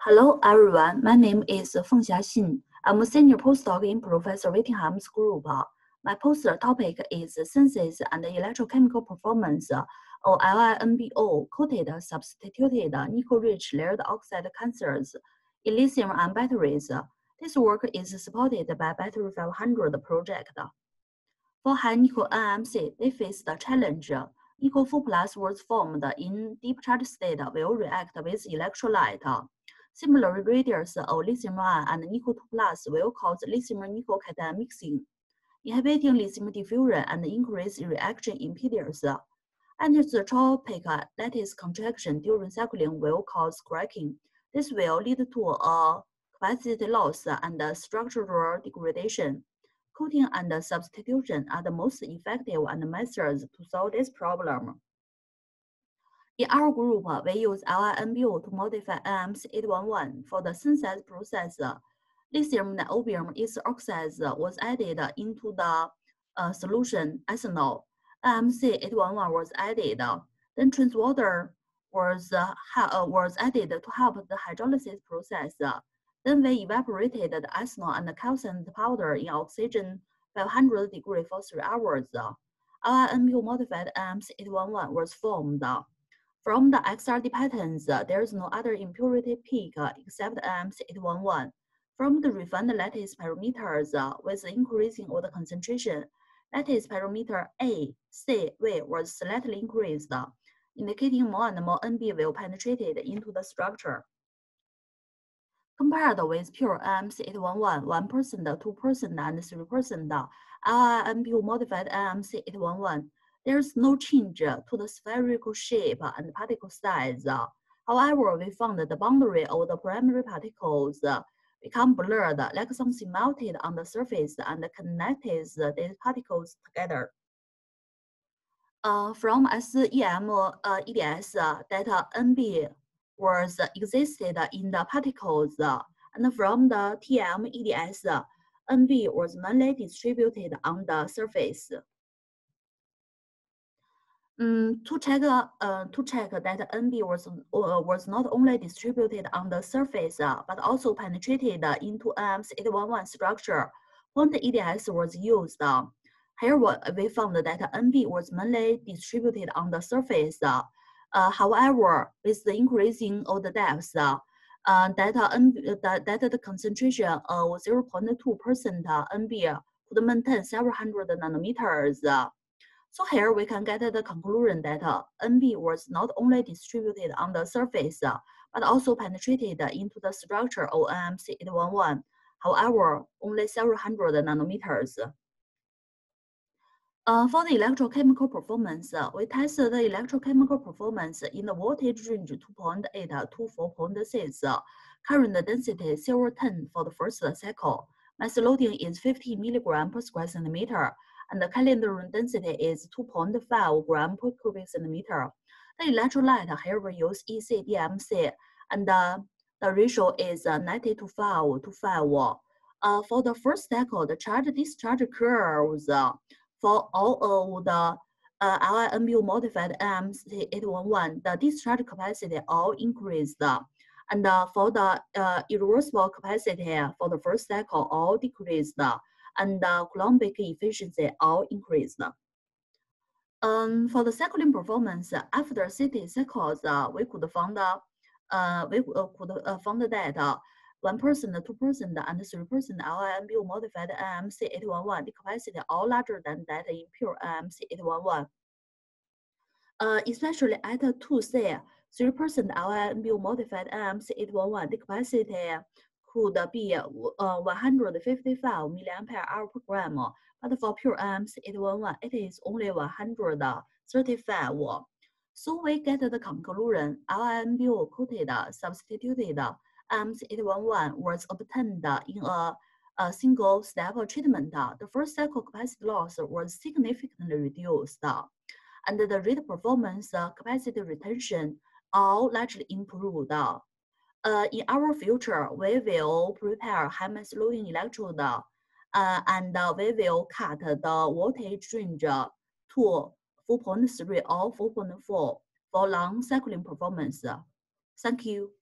Hello everyone, my name is Feng Xiaxin. I'm a senior postdoc in Professor Whittingham's group. My poster topic is synthesis and electrochemical performance of LiNBO coated substituted nickel-rich layered oxide cancers in lithium-ion batteries. This work is supported by Battery 500 project. For high nickel NMC, they face the challenge. Nickel 4 plus was formed in deep charge state will react with electrolyte. Similar radius of lithium-ion and nickel 2 plus will cause lithium-nickel cation mixing, inhibiting lithium diffusion and increase reaction impedance. Anisotropic lattice contraction during cycling will cause cracking. This will lead to a capacity loss and structural degradation. Coating and substitution are the most effective methods to solve this problem. In our group, we use LiNBO to modify NMC811 for the synthesis process. Lithium niobium ether oxide was added into the solution ethanol. NMC811 was added. Then trans water was added to help the hydrolysis process. Then we evaporated the ethanol and the calcined powder in oxygen 500 degrees for 3 hours. LiNBO modified NMC811 was formed. From the XRD patterns, there is no other impurity peak except NMC811. From the refined lattice parameters with increasing of the concentration, lattice parameter A, C, V was slightly increased, indicating more and more NB will penetrate into the structure. Compared with pure NMC811, 1%, 2%, and 3%, LiNBO modified NMC811, there is no change to the spherical shape and particle size. However, we found that the boundary of the primary particles become blurred, like something melted on the surface and connected these particles together. From SEM EDS data, NB was existed in the particles, and from the TM EDS, NB was mainly distributed on the surface. To check that NB was not only distributed on the surface, but also penetrated into NMC811 structure, point EDS was used. Here we found that NB was mainly distributed on the surface. However, with the increasing of the depth, that the concentration of 0.2% NB could maintain several hundred nanometers. So here we can get the conclusion that NB was not only distributed on the surface, but also penetrated into the structure of NMC811. However, only several hundred nanometers. For the electrochemical performance, we tested the electrochemical performance in the voltage range 2.8 to 4.6, current density 0.10 for the first cycle. Mass loading is 50 milligram per square centimeter, and the calendar density is 2.5 gram per cubic centimeter. The electrolyte here we use ECDMC, and the ratio is 90 to 5 to 5. For the first cycle, the charge-discharge curves for all of the LiNBO modified NMC811, the discharge capacity all increased. And for the irreversible capacity for the first cycle all decreased. And the Coulombic efficiency all increased. For the cycling performance, after 60 cycles, we could find that 1%, 2%, and 3% LiNBO modified NMC811, the capacity all larger than that in pure NMC811. Especially at 2C, 3% LiNBO modified NMC811, the capacity could be 155 milliampere-hour per gram, but for pure NMC811, it is only 135. So we get the conclusion: LiNBO coated substituted NMC811 was obtained in a single-step treatment. The first cycle capacity loss was significantly reduced, and the rate performance, capacity retention all largely improved. In our future, we will prepare high mass loading electrode, and we will cut the voltage range to 4.3 or 4.4 for long cycling performance. Thank you.